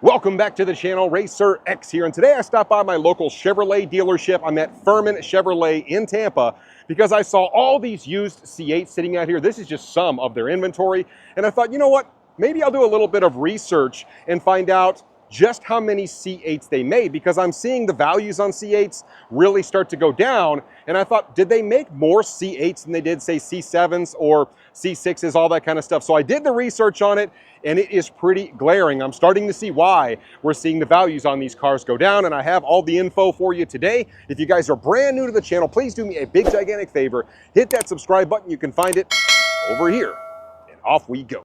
Welcome back to the channel, Racer X here, and today I stopped by my local Chevrolet dealership. I'm at Furman Chevrolet in Tampa because I saw all these used C8 sitting out here. This is just some of their inventory, and I thought, you know what, maybe I'll do a little bit of research and find out just how many C8s they made, because I'm seeing the values on C8s really start to go down, and I thought, did they make more C8s than they did, say, C7s or C6s, all that kind of stuff? So I did the research on it, and it is pretty glaring. I'm starting to see why we're seeing the values on these cars go down, and I have all the info for you today. If you guys are brand new to the channel, please do me a big, gigantic favor. Hit that subscribe button. You can find it over here, and off we go.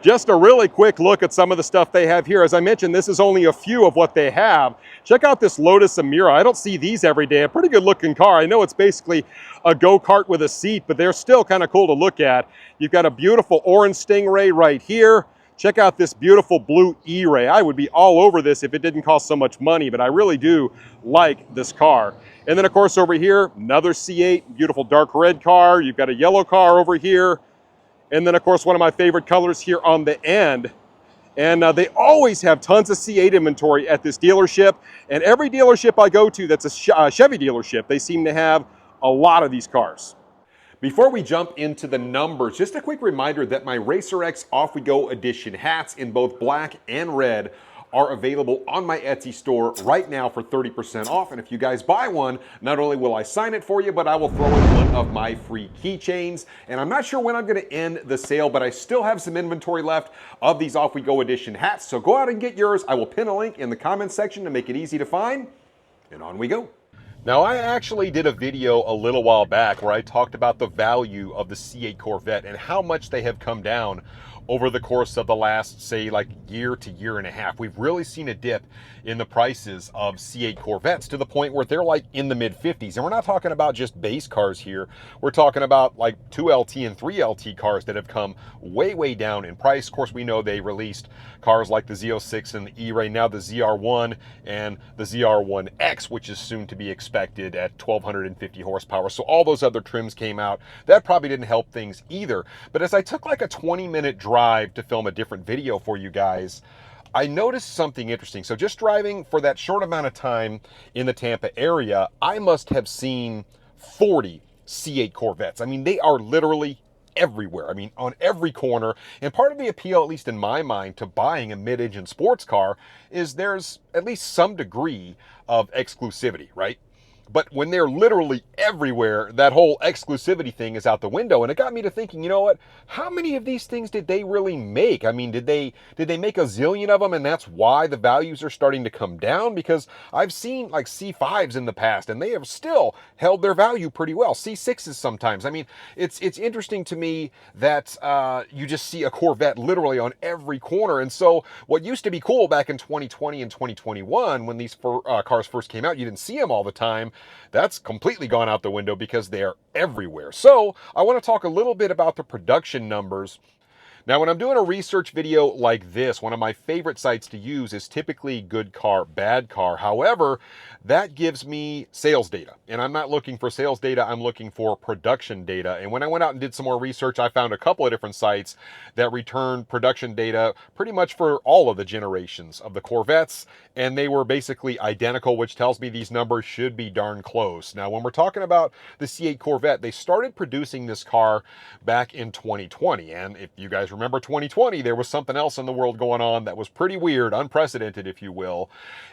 Just a really quick look at some of the stuff they have here. As I mentioned, this is only a few of what they have. Check out this Lotus Emira. I don't see these every day. A pretty good looking car. I know it's basically a go-kart with a seat, but they're still kind of cool to look at. You've got a beautiful orange Stingray right here. Check out this beautiful blue E-Ray. I would be all over this if it didn't cost so much money, but I really do like this car. And then of course over here, another C8, beautiful dark red car. You've got a yellow car over here. And then, of course, one of my favorite colors here on the end. And they always have tons of C8 inventory at this dealership. And every dealership I go to that's a Chevy dealership, they seem to have a lot of these cars. Before we jump into the numbers, just a quick reminder that my Racer X Off We Go edition hats in both black and red are available on my Etsy store right now for 30% off. And if you guys buy one, not only will I sign it for you, but I will throw in one of my free keychains. And I'm not sure when I'm gonna end the sale, but I still have some inventory left of these Off We Go edition hats. So go out and get yours. I will pin a link in the comments section to make it easy to find. And on we go. Now, I actually did a video a little while back where I talked about the value of the C8 Corvette and how much they have come down over the course of the last, say, like year to year and a half. We've really seen a dip in the prices of C8 Corvettes to the point where they're like in the mid 50s. And we're not talking about just base cars here. We're talking about like 2LT and 3LT cars that have come way, way down in price. Of course, we know they released cars like the Z06 and the E-Ray, now the ZR1 and the ZR1X, which is soon to be expected at 1,250 horsepower. So all those other trims came out. That probably didn't help things either. But as I took like a 20-minute drive to film a different video for you guys, I noticed something interesting. So just driving for that short amount of time in the Tampa area, I must have seen 40 C8 Corvettes. I mean, they are literally everywhere. I mean, on every corner. And part of the appeal, at least in my mind, to buying a mid-engine sports car is there's at least some degree of exclusivity, right? But when they're literally everywhere, that whole exclusivity thing is out the window. And it got me to thinking, you know what? How many of these things did they really make? I mean, did they make a zillion of them and that's why the values are starting to come down? Because I've seen like C5s in the past and they have still held their value pretty well. C6s sometimes. I mean, it's interesting to me that you just see a Corvette literally on every corner. And so what used to be cool back in 2020 and 2021 when these cars first came out, you didn't see them all the time. That's completely gone out the window because they're everywhere. So I want to talk a little bit about the production numbers. Now, when I'm doing a research video like this, one of my favorite sites to use is typically Good Car, Bad Car. However, that gives me sales data. And I'm not looking for sales data, I'm looking for production data. And when I went out and did some more research, I found a couple of different sites that returned production data pretty much for all of the generations of the Corvettes. And they were basically identical, which tells me these numbers should be darn close. Now, when we're talking about the C8 Corvette, they started producing this car back in 2020. And if you guys remember 2020, there was something else in the world going on that was pretty weird, unprecedented, if you will,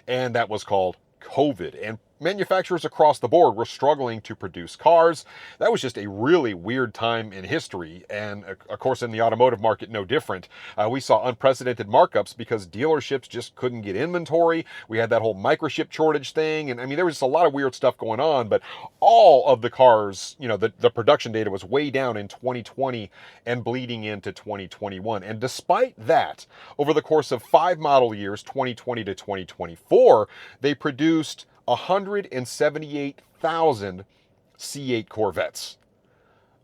and that was called COVID. And manufacturers across the board were struggling to produce cars. That was just a really weird time in history. And of course, in the automotive market, no different. We saw unprecedented markups because dealerships just couldn't get inventory. We had that whole microchip shortage thing. And I mean, there was just a lot of weird stuff going on, but all of the cars, you know, the production data was way down in 2020 and bleeding into 2021. And despite that, over the course of 5 model years, 2020 to 2024, they produced 178,000 C8 Corvettes.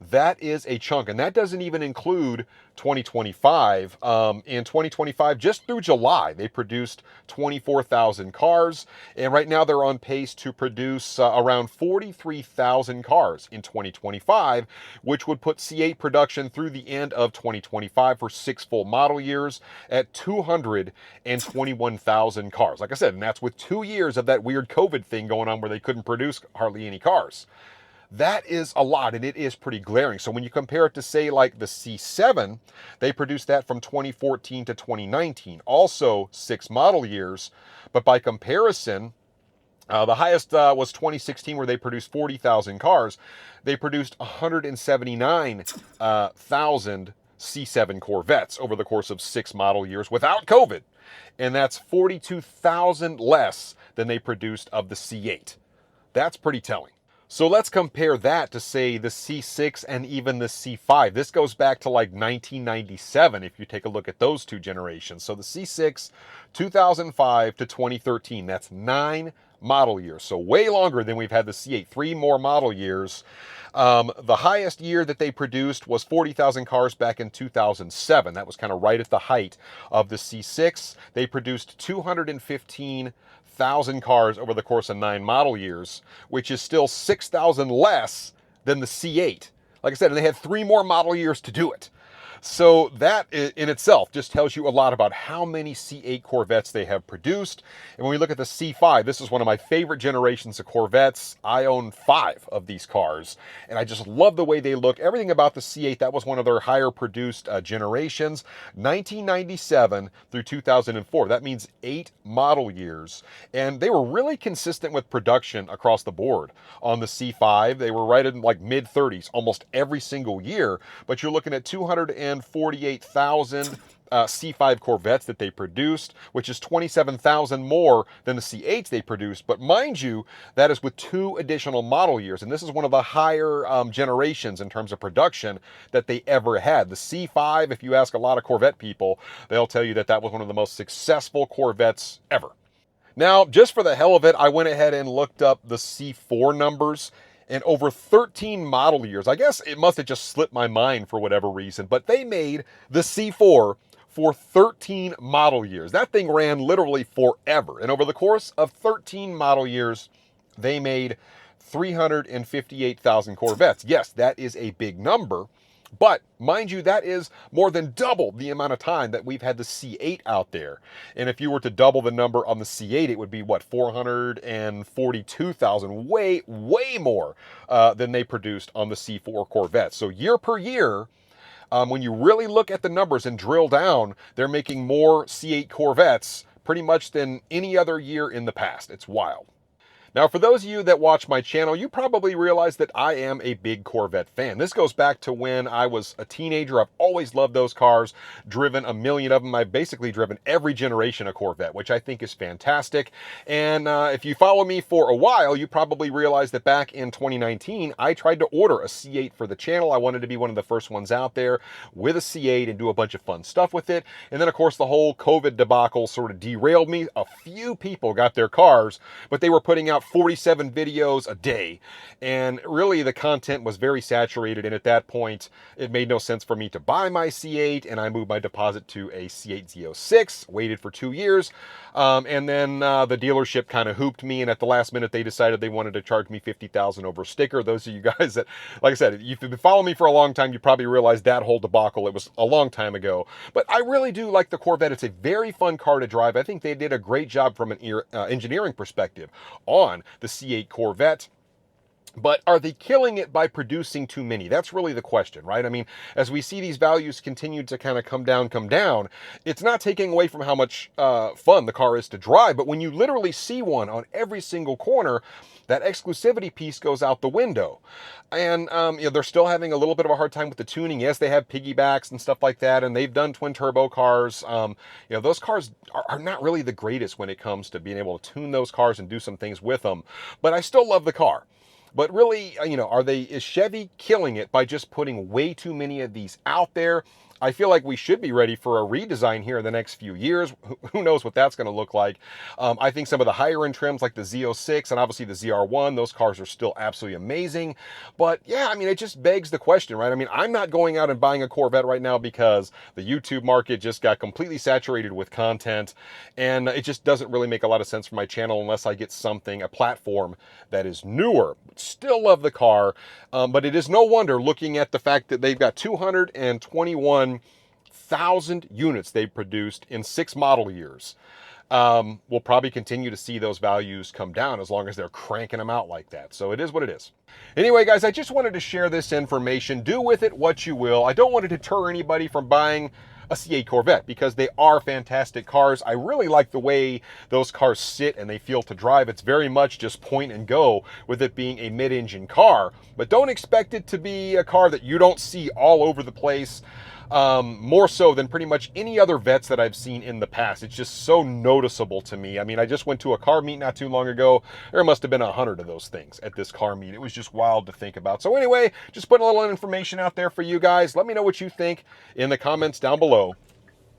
That is a chunk, and that doesn't even include 2025. In 2025, just through July, they produced 24,000 cars, and right now they're on pace to produce around 43,000 cars in 2025, which would put C8 production through the end of 2025 for 6 full model years at 221,000 cars. Like I said, and that's with 2 years of that weird COVID thing going on where they couldn't produce hardly any cars. That is a lot, and it is pretty glaring. So when you compare it to, say, like the C7, they produced that from 2014 to 2019, also 6 model years. But by comparison, the highest was 2016, where they produced 40,000 cars. They produced 179,000 C7 Corvettes over the course of 6 model years without COVID. And that's 42,000 less than they produced of the C8. That's pretty telling. So let's compare that to, say, the C6 and even the C5. This goes back to like 1997 if you take a look at those 2 generations. So the C6, 2005 to 2013, that's 9 model years. So way longer than we've had the C8, 3 more model years. The highest year that they produced was 40,000 cars back in 2007. That was kind of right at the height of the C6. They produced 215,000 cars over the course of 9 model years, which is still 6,000 less than the C8. Like I said, and they had 3 more model years to do it. So that in itself just tells you a lot about how many C8 Corvettes they have produced. And when we look at the C5, this is one of my favorite generations of Corvettes. I own 5 of these cars, and I just love the way they look. Everything about the C8, that was one of their higher produced generations. 1997 through 2004. That means 8 model years. And they were really consistent with production across the board. On the C5, they were right in like mid-30s almost every single year. But you're looking at 248,000 C5 Corvettes that they produced, which is 27,000 more than the C8s they produced. But mind you, that is with 2 additional model years. And this is one of the higher generations in terms of production that they ever had. The C5, if you ask a lot of Corvette people, they'll tell you that that was one of the most successful Corvettes ever. Now, just for the hell of it, I went ahead and looked up the C4 numbers. And over 13 model years, I guess it must have just slipped my mind for whatever reason, but they made the C4 for 13 model years. That thing ran literally forever. And over the course of 13 model years, they made 358,000 Corvettes. Yes, that is a big number. But mind you, that is more than double the amount of time that we've had the C8 out there. And if you were to double the number on the C8, it would be, what, 442,000, way more than they produced on the C4 Corvette. So year per year, when you really look at the numbers and drill down, they're making more C8 Corvettes pretty much than any other year in the past. It's wild. Now, for those of you that watch my channel, you probably realize that I am a big Corvette fan. This goes back to when I was a teenager. I've always loved those cars, driven a million of them. I've basically driven every generation of Corvette, which I think is fantastic. And if you follow me for a while, you probably realize that back in 2019, I tried to order a C8 for the channel. I wanted to be one of the first ones out there with a C8 and do a bunch of fun stuff with it. And then, of course, the whole COVID debacle sort of derailed me. A few people got their cars, but they were putting out 47 videos a day, and really the content was very saturated, and at that point it made no sense for me to buy my C8, and I moved my deposit to a C8 Z06, waited for 2 years, and then the dealership kind of hooped me, and at the last minute they decided they wanted to charge me $50,000 over a sticker. Those of you guys that, like I said, if you've been following me for a long time, you probably realized that whole debacle. It was a long time ago, but I really do like the Corvette. It's a very fun car to drive. I think they did a great job from an engineering perspective on the C8 Corvette. But are they killing it by producing too many? That's really the question, right? I mean, as we see these values continue to kind of come down, it's not taking away from how much fun the car is to drive. But when you literally see one on every single corner, that exclusivity piece goes out the window. And you know, they're still having a little bit of a hard time with the tuning. Yes, they have piggybacks and stuff like that, and they've done twin turbo cars. You know, those cars are not really the greatest when it comes to being able to tune those cars and do some things with them. But I still love the car. But really, you know, is Chevy killing it by just putting way too many of these out there? I feel like we should be ready for a redesign here in the next few years. Who knows what that's going to look like. I think some of the higher end trims like the Z06 and obviously the ZR1, those cars are still absolutely amazing. But yeah, I mean, it just begs the question, right? I mean, I'm not going out and buying a Corvette right now because the YouTube market just got completely saturated with content, and it just doesn't really make a lot of sense for my channel unless I get something, a platform that is newer. Still love the car, but it is no wonder looking at the fact that they've got 221,000 units they've produced in 6 model years. We'll probably continue to see those values come down as long as they're cranking them out like that. So it is what it is. Anyway, guys, I just wanted to share this information. Do with it what you will. I don't want to deter anybody from buying a C8 Corvette because they are fantastic cars. I really like the way those cars sit and they feel to drive. It's very much just point and go with it being a mid-engine car, but don't expect it to be a car that you don't see all over the place. More so than pretty much any other Vets that I've seen in the past. It's just so noticeable to me. I mean, I just went to a car meet not too long ago. There must have been 100 of those things at this car meet. It was just wild to think about. So anyway, just putting a little information out there for you guys. Let me know what you think in the comments down below,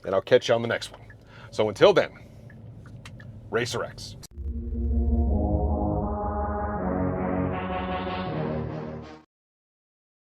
and I'll catch you on the next one. So until then, Racer X.